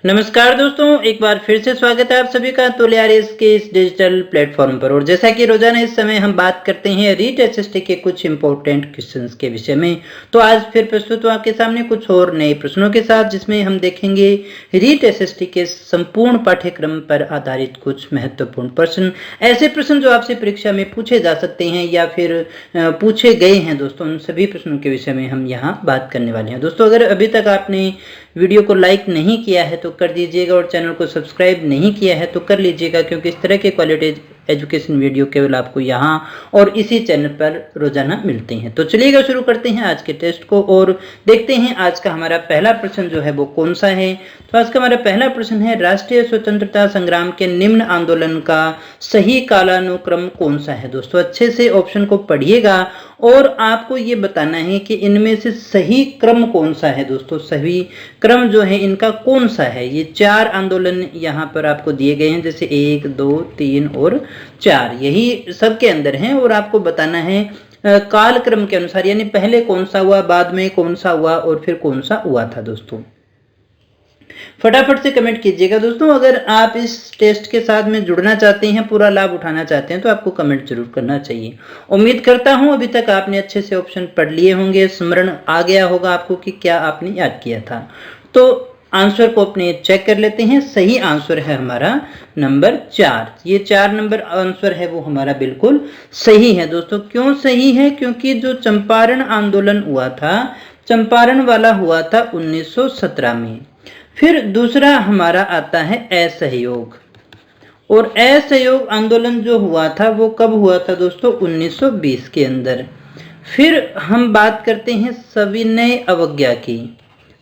नमस्कार दोस्तों, एक बार फिर से स्वागत है आप सभी का तोलियारिस के इस डिजिटल प्लेटफॉर्म पर। और जैसा कि रोजाना इस समय हम बात करते हैं रीट एसएसटी के कुछ इंपॉर्टेंट क्वेश्चंस के विषय में, तो आज फिर प्रस्तुत हूं आपके सामने कुछ और नए प्रश्नों के साथ, जिसमें हम देखेंगे रीट एसएसटी के संपूर्ण पाठ्यक्रम पर आधारित कुछ महत्वपूर्ण प्रश्न, ऐसे प्रश्न जो आपसे परीक्षा में पूछे जा सकते हैं या फिर पूछे गए हैं। दोस्तों, उन सभी प्रश्नों के विषय में हम यहाँ बात करने वाले हैं। दोस्तों, अगर अभी तक आपने वीडियो को लाइक नहीं किया है तो कर दीजिएगा और चैनल को सब्सक्राइब नहीं किया है तो कर लीजिएगा, क्योंकि इस तरह के क्वालिटी एजुकेशन वीडियो केवल आपको यहाँ और इसी चैनल पर रोजाना मिलते हैं। तो चलिएगा शुरू करते हैं आज के टेस्ट को और देखते हैं आज का हमारा पहला प्रश्न जो है वो कौन सा है। तो आज का हमारा पहला प्रश्न है, राष्ट्रीय स्वतंत्रता संग्राम के निम्न आंदोलन का सही कालानुक्रम कौन सा है। दोस्तों, अच्छे से ऑप्शन को पढ़िएगा और आपको ये बताना है कि इनमें से सही क्रम कौन सा है। दोस्तों, सही क्रम जो है इनका कौन सा है। ये 4 आंदोलन यहाँ पर आपको दिए गए हैं, जैसे 1, 2, 3 और 4, यही सबके अंदर हैं और आपको बताना है कालक्रम के अनुसार, यानी पहले कौन सा हुआ, बाद में कौन सा हुआ और फिर कौन सा हुआ था। दोस्तों, फटाफट से कमेंट कीजिएगा। दोस्तों, अगर आप इस टेस्ट के साथ में जुड़ना चाहते हैं, पूरा लाभ उठाना चाहते हैं, तो आपको कमेंट जरूर करना चाहिए। उम्मीद करता हूं अभी तक आपने अच्छे से ऑप्शन पढ़ लिए होंगे, स्मरण आ गया होगा आपको कि क्या आपने याद किया था। तो आंसर को अपने चेक कर लेते हैं। सही आंसर है हमारा नंबर 4। ये 4 नंबर आंसर है वो हमारा बिल्कुल सही है। दोस्तों, क्यों सही है? क्योंकि जो चंपारण आंदोलन हुआ था, चंपारण वाला हुआ था 1917 में। फिर दूसरा हमारा आता है असहयोग, और असहयोग आंदोलन जो हुआ था वो कब हुआ था दोस्तों? 1920 के अंदर। फिर हम बात करते हैं सविनय अवज्ञा की,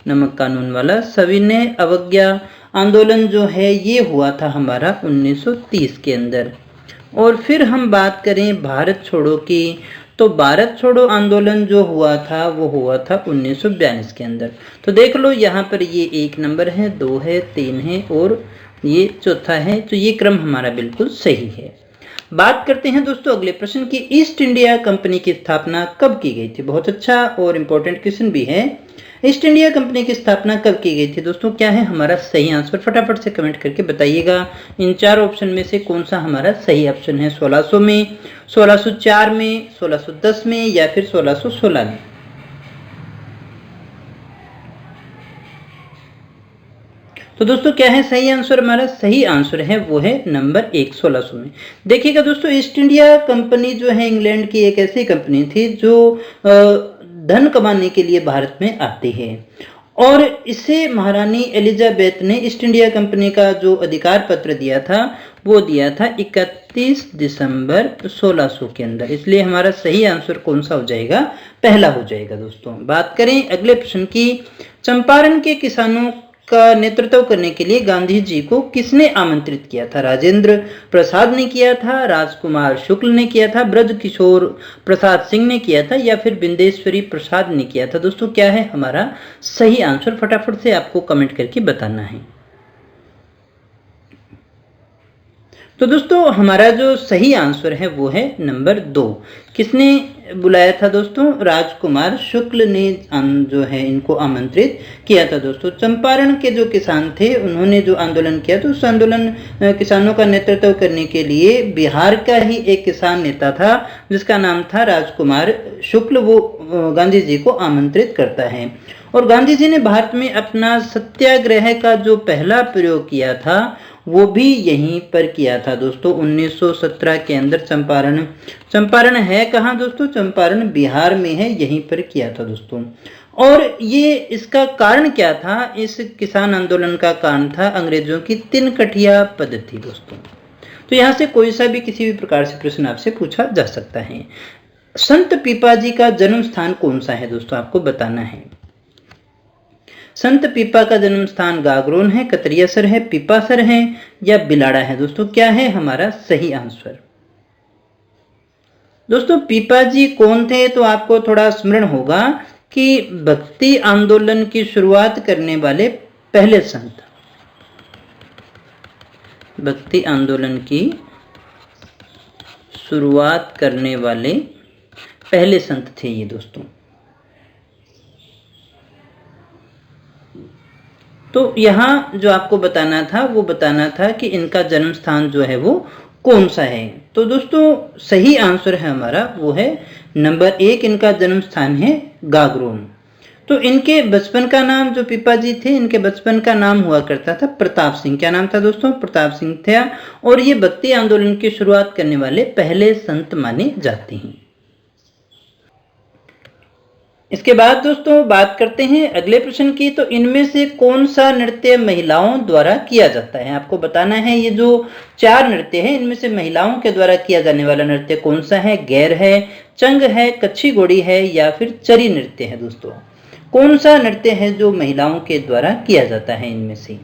नमक कानून वाला सविनय अवज्ञा आंदोलन जो है ये हुआ था हमारा 1930 के अंदर। और फिर हम बात करें भारत छोड़ो की, तो भारत छोड़ो आंदोलन जो हुआ था वो हुआ था 1942 के अंदर। तो देख लो यहाँ पर ये 1 नंबर है, 2 है, 3 है और ये चौथा है। तो ये क्रम हमारा बिल्कुल सही है। बात करते हैं दोस्तों अगले प्रश्न की, ईस्ट इंडिया कंपनी की स्थापना कब की गई थी। बहुत अच्छा और इम्पोर्टेंट क्वेश्चन भी है। ईस्ट इंडिया कंपनी की स्थापना कब की गई थी। दोस्तों, क्या है हमारा सही आंसर? फटाफट से कमेंट करके बताइएगा। इन 4 ऑप्शन में से कौन सा हमारा सही ऑप्शन है? 1600 में, 1604 में, 1610 में या फिर 1616 में। तो दोस्तों, क्या है सही आंसर? हमारा सही आंसर है वो है नंबर 1, 1600 में। देखिएगा दोस्तों, ईस्ट इंडिया कंपनी जो है इंग्लैंड की एक ऐसी कंपनी थी जो धन कमाने के लिए भारत में आती है, और इसे महारानी एलिजाबेथ ने ईस्ट इंडिया कंपनी का जो अधिकार पत्र दिया था वो दिया था 31 दिसंबर 1600 के अंदर। इसलिए हमारा सही आंसर कौन सा हो जाएगा? पहला हो जाएगा। दोस्तों, बात करें अगले प्रश्न की, चंपारण के किसानों का नेतृत्व करने के लिए गांधी जी को किसने आमंत्रित किया था। राजेंद्र प्रसाद ने किया था, राजकुमार शुक्ल ने किया था, ब्रज किशोर प्रसाद सिंह ने किया था या फिर बिंदेश्वरी प्रसाद ने किया था। दोस्तों, क्या है हमारा सही आंसर? फटाफट से आपको कमेंट करके बताना है। तो दोस्तों, हमारा जो सही आंसर है वो है नंबर 2। किसने बुलाया था दोस्तों? राजकुमार शुक्ल ने जो है इनको आमंत्रित किया था। दोस्तों, चंपारण के जो किसान थे उन्होंने जो आंदोलन किया, तो उस आंदोलन किसानों का नेतृत्व करने के लिए बिहार का ही एक किसान नेता था जिसका नाम था राजकुमार शुक्ल। वो गांधी जी को आमंत्रित करता है और गांधी जी ने भारत में अपना सत्याग्रह का जो पहला प्रयोग किया था वो भी यहीं पर किया था। दोस्तों, 1917 के अंदर चंपारण है कहाँ दोस्तों? चंपारण बिहार में है, यहीं पर किया था दोस्तों। और ये इसका कारण क्या था? इस किसान आंदोलन का कारण था अंग्रेजों की 3 कठिया पद्धति। दोस्तों, तो यहाँ से कोई सा भी किसी भी प्रकार से प्रश्न आपसे पूछा जा सकता है। संत पीपाजी का जन्म स्थान कौन सा है? दोस्तों, आपको बताना है। संत पीपा का जन्म स्थान गागरोन है, कतरियासर है, पीपासर है या बिलाड़ा है। दोस्तों, क्या है हमारा सही आंसर? दोस्तों, पीपाजी कौन थे? तो आपको थोड़ा स्मरण होगा कि भक्ति आंदोलन की शुरुआत करने वाले पहले संत, भक्ति आंदोलन की शुरुआत करने वाले पहले संत थे ये। दोस्तों, तो यहाँ जो आपको बताना था वो बताना था कि इनका जन्म स्थान जो है वो कौन सा है। तो दोस्तों सही आंसर है हमारा वो है नंबर 1, इनका जन्म स्थान है गागरोन। तो इनके बचपन का नाम, जो पिताजी थे इनके बचपन का नाम हुआ करता था प्रताप सिंह। क्या नाम था दोस्तों? प्रताप सिंह था। और ये भक्ति आंदोलन की शुरुआत करने वाले पहले संत माने जाते हैं। इसके बाद दोस्तों बात करते हैं अगले प्रश्न की। तो इनमें से कौन सा नृत्य महिलाओं द्वारा किया जाता है? आपको बताना है ये जो 4 नृत्य है इनमें से महिलाओं के द्वारा किया जाने वाला नृत्य कौन सा है? गैर है, चंग है, कच्छी घोड़ी है या फिर चरी नृत्य है। दोस्तों कौन सा नृत्य है जो महिलाओं के द्वारा किया जाता है इनमें से?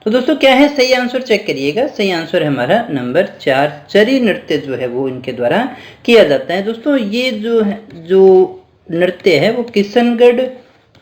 तो दोस्तों क्या है सही आंसर? चेक करिएगा। सही आंसर है हमारा नंबर 4, चरी नृत्य जो है वो इनके द्वारा किया जाता है। दोस्तों ये जो नृत्य है वो किशनगढ़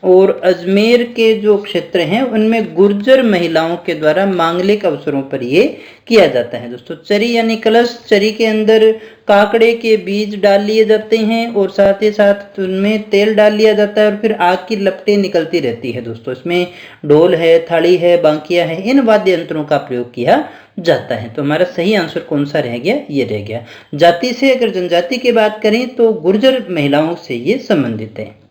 और अजमेर के जो क्षेत्र हैं उनमें गुर्जर महिलाओं के द्वारा मांगलिक अवसरों पर ये किया जाता है। दोस्तों चरी यानी कलश, चरी के अंदर काकड़े के बीज डाल लिए जाते हैं और साथ ही साथ उनमें तेल डाल लिया जाता है और फिर आग की लपटें निकलती रहती है। दोस्तों इसमें ढोल है, थाली है, बांकिया है, इन वाद्य यंत्रों का प्रयोग किया जाता है। तो हमारा सही आंसर कौन सा रह गया? ये रह गया। जाति से अगर जनजाति की बात करें तो गुर्जर महिलाओं से ये संबंधित है।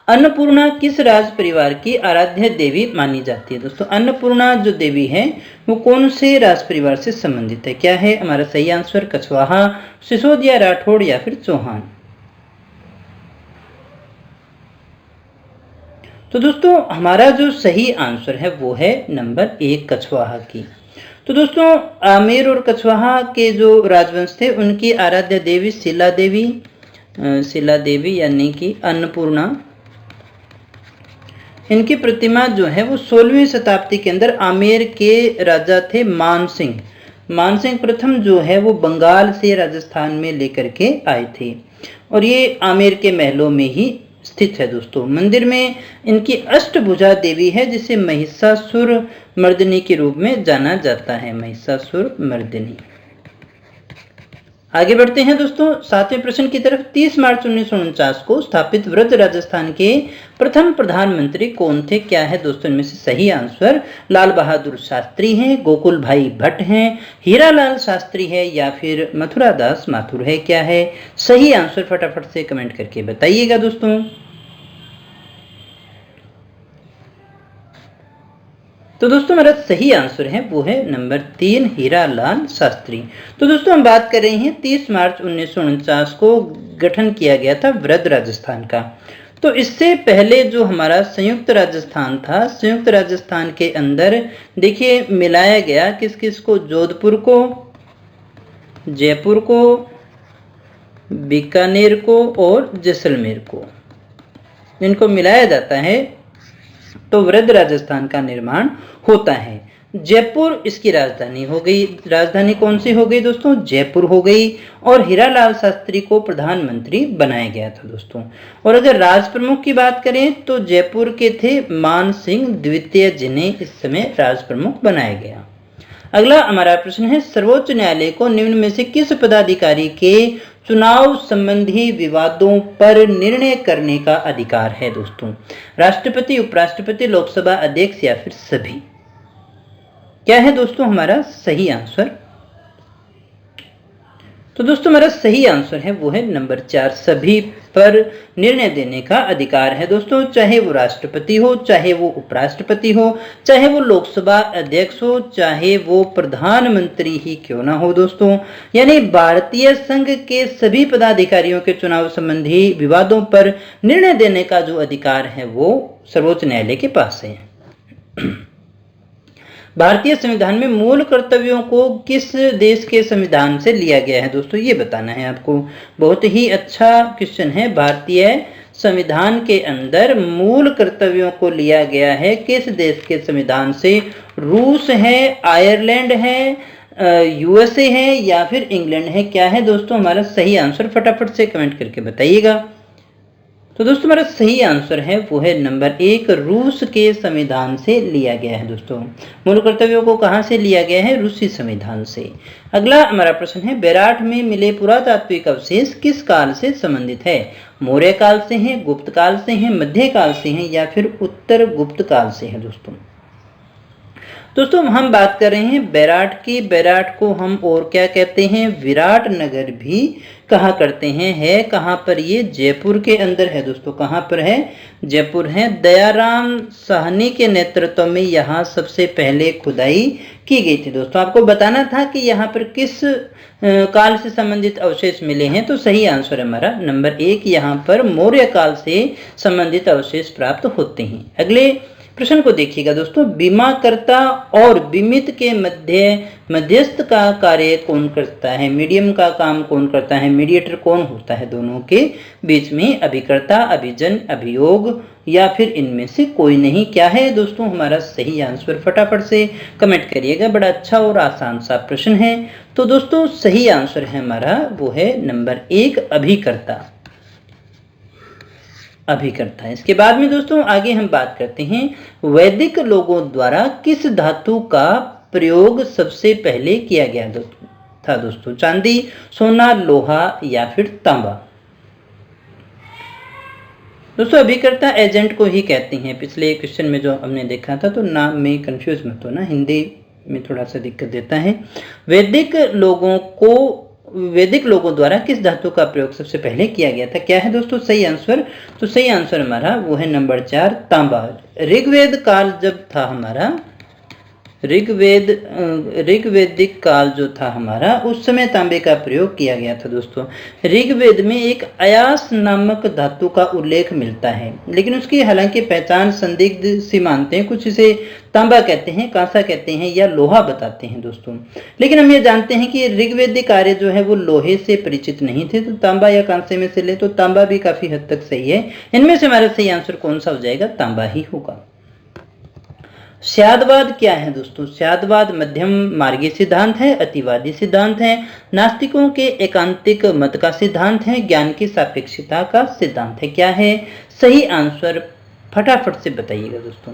अन्नपूर्णा किस राज परिवार की आराध्य देवी मानी जाती है? दोस्तों अन्नपूर्णा जो देवी है वो कौन से राज परिवार से संबंधित है? क्या है हमारा सही आंसर? कछवाहा, सिसोदिया, राठौड़ या फिर चौहान। तो दोस्तों हमारा जो सही आंसर है वो है नंबर 1, कछवाहा की। तो दोस्तों आमेर और कछवाहा के जो राजवंश थे उनकी आराध्य देवी शिला देवी यानी कि अन्नपूर्णा, इनकी प्रतिमा जो है वो 16वीं शताब्दी के अंदर आमेर के राजा थे मानसिंह प्रथम जो है वो बंगाल से राजस्थान में लेकर के आए थे और ये आमेर के महलों में ही स्थित है। दोस्तों मंदिर में इनकी अष्टभुजा देवी है जिसे महिषासुर मर्दिनी के रूप में जाना जाता है। महिषासुर मर्दिनी। आगे बढ़ते हैं दोस्तों 7वें प्रश्न की तरफ। 30 मार्च 1949 को स्थापित वृद्ध राजस्थान के प्रथम प्रधानमंत्री कौन थे? क्या है दोस्तों इनमें से सही आंसर? लाल बहादुर शास्त्री हैं, गोकुल भाई भट्ट हैं, हीरालाल शास्त्री है या फिर मथुरा दास माथुर है। क्या है सही आंसर? फटाफट से कमेंट करके बताइएगा दोस्तों। तो दोस्तों हमारा सही आंसर है वो है नंबर 3, हीरालाल शास्त्री। तो दोस्तों हम बात कर रहे हैं 30 मार्च 1949 को गठन किया गया था वृद्ध राजस्थान का। तो इससे पहले जो हमारा संयुक्त राजस्थान था, संयुक्त राजस्थान के अंदर देखिए मिलाया गया किस किस को? जोधपुर को, जयपुर को, बीकानेर को और जैसलमेर को, इनको मिलाया जाता है तो वृद्ध राजस्थान का निर्माण होता है। जयपुर इसकी राजधानी हो गई। राजधानी कौन सी हो गई दोस्तों? जयपुर हो गई। और हीरालाल शास्त्री को प्रधानमंत्री बनाया गया था दोस्तों। और अगर राज प्रमुख की बात करें तो जयपुर के थे मान सिंह द्वितीय, जिन्हें इस समय राज प्रमुख बनाया गया। अगला हमारा प्रश्न है सर्वोच्च न्यायालय को निम्न में से किस पदाधिकारी के चुनाव संबंधी विवादों पर निर्णय करने का अधिकार है? दोस्तों राष्ट्रपति, उपराष्ट्रपति, लोकसभा अध्यक्ष या फिर सभी। क्या है दोस्तों हमारा सही आंसर? तो दोस्तों हमारा सही आंसर है वो है नंबर 4, सभी पर निर्णय देने का अधिकार है। दोस्तों चाहे वो राष्ट्रपति हो, चाहे वो उपराष्ट्रपति हो, चाहे वो लोकसभा अध्यक्ष हो, चाहे वो प्रधानमंत्री ही क्यों ना हो दोस्तों, यानी भारतीय संघ के सभी पदाधिकारियों के चुनाव संबंधी विवादों पर निर्णय देने का जो अधिकार है वो सर्वोच्च न्यायालय के पास है। भारतीय संविधान में मूल कर्तव्यों को किस देश के संविधान से लिया गया है? दोस्तों ये बताना है आपको। बहुत ही अच्छा क्वेश्चन है। भारतीय संविधान के अंदर मूल कर्तव्यों को लिया गया है किस देश के संविधान से? रूस है, आयरलैंड है, यूएसए है या फिर इंग्लैंड है। क्या है दोस्तों हमारा सही आंसर? फटाफट से कमेंट करके बताइएगा। तो दोस्तों हमारा सही आंसर है वो है नंबर 1, रूस के संविधान से लिया गया है। दोस्तों मूल कर्तव्यों को कहां से लिया गया है? रूसी संविधान से। अगला हमारा प्रश्न है बैराठ में मिले पुरातात्विक अवशेष किस काल से संबंधित है? मौर्य काल से हैं, गुप्त काल से हैं, मध्य काल से हैं या फिर उत्तर गुप्त काल से हैं दोस्तों हम बात कर रहे हैं बैराट की। बैराट को हम और क्या कहते हैं, विराट नगर भी कहा करते हैं। है कहाँ पर ये, जयपुर के अंदर है दोस्तों। कहाँ पर है, जयपुर है। दयाराम साहनी के नेतृत्व में यहाँ सबसे पहले खुदाई की गई थी दोस्तों। आपको बताना था कि यहाँ पर किस काल से संबंधित अवशेष मिले हैं, तो सही आंसर हमारा नंबर 1, यहाँ पर मौर्य काल से संबंधित अवशेष प्राप्त होते हैं। अगले प्रश्न को देखिएगा दोस्तों, बीमाकर्ता और बीमित के मध्यस्थ का कार्य कौन करता है, मीडियम का काम कौन करता है, मीडिएटर कौन होता है दोनों के बीच में, अभिकर्ता, अभिजन, अभियोग या फिर इनमें से कोई नहीं। क्या है दोस्तों हमारा सही आंसर, फटाफट से कमेंट करिएगा। बड़ा अच्छा और आसान सा प्रश्न है। तो दोस्तों सही आंसर है हमारा वो है नंबर 1, अभिकर्ता। अभिकर्ता है। इसके बाद में दोस्तों आगे हम बात करते हैं, वैदिक लोगों द्वारा किस धातु का प्रयोग सबसे पहले किया गया था दोस्तों, चांदी, सोना, लोहा या फिर तांबा। दोस्तों अभिकर्ता एजेंट को ही कहते हैं। पिछले क्वेश्चन में जो हमने देखा था, तो नाम में कंफ्यूज मत होना, हिंदी में थोड़ा सा दिक्कत देता है। वैदिक लोगों द्वारा किस धातु का प्रयोग सबसे पहले किया गया था, क्या है दोस्तों सही आंसर, तो सही आंसर हमारा वो है नंबर 4, तांबा। ऋग्वेद काल जब था हमारा, ऋग्वेदिक काल जो था हमारा, उस समय तांबे का प्रयोग किया गया था दोस्तों। ऋग्वेद में एक अयास नामक धातु का उल्लेख मिलता है, लेकिन उसकी हालांकि पहचान संदिग्ध सी मानते हैं। कुछ इसे तांबा कहते हैं, कांसा कहते हैं या लोहा बताते हैं दोस्तों। लेकिन हम ये जानते हैं कि ऋग्वेदिक कार्य जो है वो लोहे से परिचित नहीं थे, तो तांबा या कांसे में से ले तो तांबा भी काफी हद तक सही है। इनमें से हमारा सही आंसर कौन सा हो जाएगा, तांबा ही होगा। स्यादवाद क्या है दोस्तों, स्यादवाद मध्यम मार्गी सिद्धांत है, अतिवादी सिद्धांत है, नास्तिकों के एकांतिक मत का सिद्धांत है, ज्ञान की सापेक्षता का सिद्धांत है। क्या है सही आंसर, फटाफट से बताइएगा दोस्तों।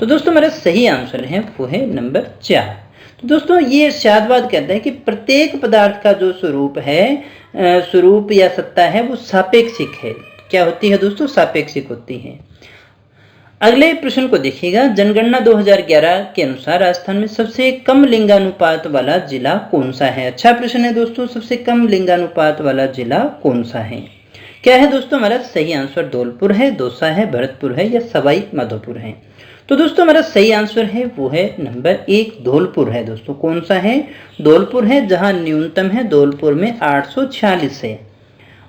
तो दोस्तों हमारा सही आंसर है वो है नंबर 4। तो दोस्तों ये स्यादवाद कहता है कि प्रत्येक पदार्थ का जो स्वरूप या सत्ता है वो सापेक्षिक है। क्या होती है दोस्तों, सापेक्षिक होती है। अगले प्रश्न को देखिएगा, जनगणना 2011 के अनुसार राजस्थान में सबसे कम लिंगानुपात वाला जिला कौन सा है। अच्छा प्रश्न है दोस्तों, सबसे कम लिंगानुपात वाला जिला कौन सा है। क्या है दोस्तों हमारा सही आंसर, धौलपुर है, दौसा है, भरतपुर है या सवाई माधोपुर है। तो दोस्तों हमारा सही आंसर है वो है नंबर 1, धौलपुर है दोस्तों। कौन सा है, धौलपुर है, जहां न्यूनतम है धौलपुर में 846 है।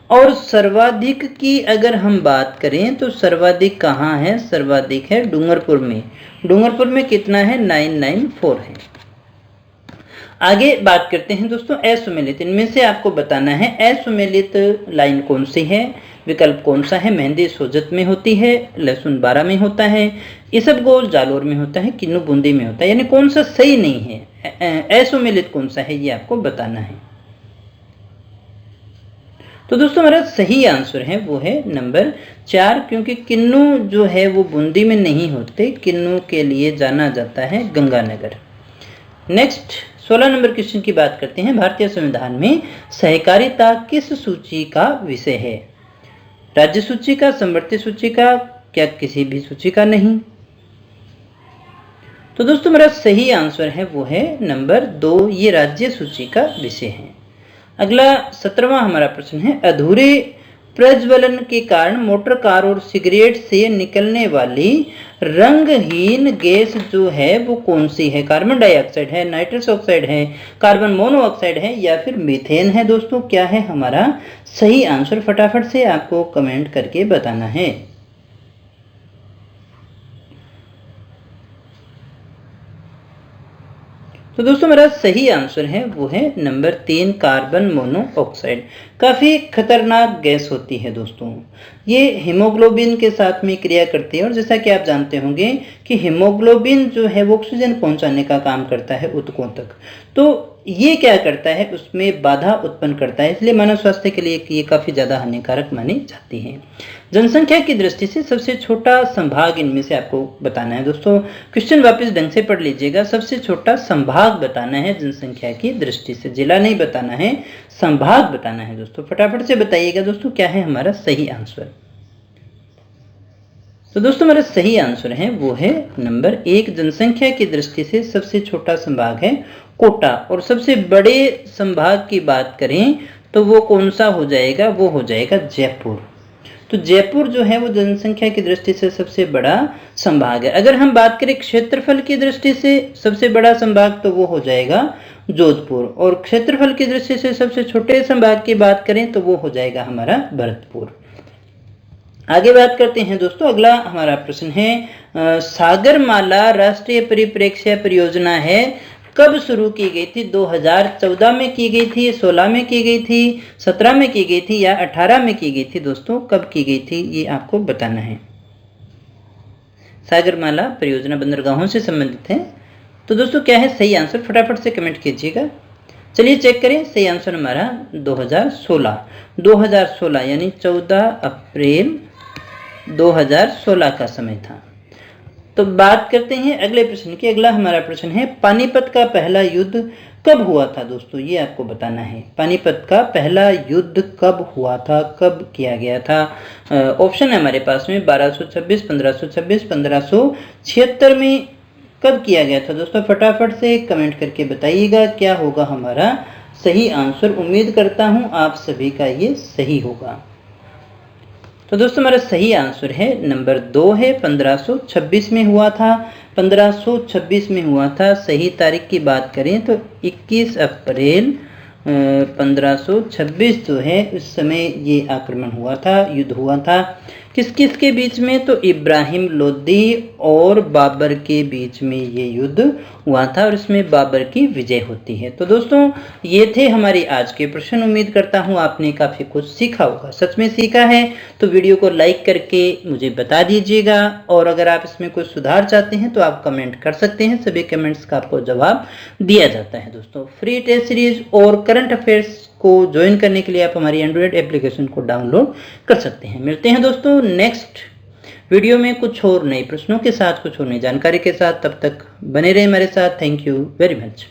और सर्वाधिक की अगर हम बात करें तो सर्वाधिक कहाँ है, सर्वाधिक है डूंगरपुर में। डूंगरपुर में कितना है, 994 है। आगे बात करते हैं दोस्तों असुमेलित। इनमें से आपको बताना है असुमेलित लाइन कौन सी है, विकल्प कौन सा है। मेहंदी सोजत में होती है, लहसुन बारा में होता है, इसबगोल जालोर में होता है, किन्नू बूंदी में होता है। यानी कौन सा सही नहीं है, असुमेलित कौन सा है ये आपको बताना है। तो दोस्तों हमारा सही आंसर है वो है नंबर 4, क्योंकि किन्नू जो है वो बूंदी में नहीं होते, किन्नू के लिए जाना जाता है गंगानगर। नेक्स्ट 16 नंबर क्वेश्चन की बात करते हैं। भारतीय संविधान में सहकारिता किस सूची का विषय है, राज्य सूची का, समवर्ती सूची का, क्या किसी भी सूची का नहीं। तो दोस्तों मेरा सही आंसर है वो है नंबर 2, ये राज्य सूची का विषय है। अगला 17वां हमारा प्रश्न है, अधूरे प्रज्वलन के कारण मोटर कार और सिगरेट से निकलने वाली रंगहीन गैस जो है वो कौन सी है। कार्बन डाइऑक्साइड है, नाइट्रस ऑक्साइड है, कार्बन मोनोऑक्साइड है या फिर मीथेन है। दोस्तों क्या है हमारा सही आंसर, फटाफट से आपको कमेंट करके बताना है। तो दोस्तों मेरा सही आंसर है वो है नंबर 3, कार्बन मोनोऑक्साइड। काफ़ी खतरनाक गैस होती है दोस्तों। ये हीमोग्लोबिन के साथ में क्रिया करती है और जैसा कि आप जानते होंगे कि हीमोग्लोबिन जो है वो ऑक्सीजन पहुंचाने का काम करता है ऊतकों तक। तो ये क्या करता है, उसमें बाधा उत्पन्न करता है, इसलिए मानव स्वास्थ्य के लिए ये काफ़ी ज़्यादा हानिकारक मानी जाती है। जनसंख्या की दृष्टि से सबसे छोटा संभाग इनमें से आपको बताना है दोस्तों। क्वेश्चन वापस ढंग से पढ़ लीजिएगा। सबसे छोटा संभाग बताना है जनसंख्या की दृष्टि से, जिला नहीं बताना है, संभाग बताना है दोस्तों। फटाफट से बताइएगा दोस्तों क्या है हमारा सही आंसर। तो दोस्तों हमारा सही आंसर है वो है नंबर 1। जनसंख्या की दृष्टि से सबसे छोटा संभाग है कोटा। और सबसे बड़े संभाग की बात करें तो वो कौन सा हो जाएगा, वो हो जाएगा जयपुर। तो जयपुर जो है वो जनसंख्या की दृष्टि से सबसे बड़ा संभाग है। अगर हम बात करें क्षेत्रफल की दृष्टि से सबसे बड़ा संभाग तो वो हो जाएगा जोधपुर। और क्षेत्रफल की दृष्टि से सबसे छोटे संभाग की बात करें तो वो हो जाएगा हमारा भरतपुर। आगे बात करते हैं दोस्तों। अगला हमारा प्रश्न है सागरमाला राष्ट्रीय परिप्रेक्ष्य परियोजना है कब शुरू की गई थी? 2014 में की गई थी, 16 में की गई थी, 17 में की गई थी या 18 में की गई थी दोस्तों? कब की गई थी ये आपको बताना है। सागरमाला परियोजना बंदरगाहों से संबंधित है। तो दोस्तों क्या है सही आंसर, फटाफट से कमेंट कीजिएगा। चलिए चेक करें। सही आंसर हमारा 2016 यानी 14 अप्रैल 2016 का समय था। तो बात करते हैं अगले प्रश्न की। अगला हमारा प्रश्न है पानीपत का पहला युद्ध कब हुआ था दोस्तों? ये आपको बताना है। पानीपत का पहला युद्ध कब हुआ था, कब किया गया था? ऑप्शन है हमारे पास में 1226, 1526, 1576 में कब किया गया था दोस्तों? फटाफट से कमेंट करके बताइएगा क्या होगा हमारा सही आंसर। उम्मीद करता हूं आप सभी का ये सही होगा। तो दोस्तों हमारा सही आंसर है नंबर 2 है 1526 में हुआ था। 1526 में हुआ था। सही तारीख की बात करें तो 21 अप्रैल 1526 जो है उस समय ये आक्रमण हुआ था, युद्ध हुआ था। किस किस के बीच में? तो इब्राहिम लोदी और बाबर के बीच में ये युद्ध हुआ था और इसमें बाबर की विजय होती है। तो दोस्तों ये थे हमारे आज के प्रश्न। उम्मीद करता हूँ आपने काफ़ी कुछ सीखा होगा। सच में सीखा है तो वीडियो को लाइक करके मुझे बता दीजिएगा और अगर आप इसमें कुछ सुधार चाहते हैं तो आप कमेंट कर सकते हैं। सभी कमेंट्स का आपको जवाब दिया जाता है दोस्तों। फ्री टेस्ट सीरीज और करंट अफेयर्स को ज्वाइन करने के लिए आप हमारी एंड्रॉयड एप्लीकेशन को डाउनलोड कर सकते हैं। मिलते हैं दोस्तों नेक्स्ट वीडियो में कुछ और नए प्रश्नों के साथ, कुछ और नई जानकारी के साथ। तब तक बने रहे हमारे साथ। Thank you very much.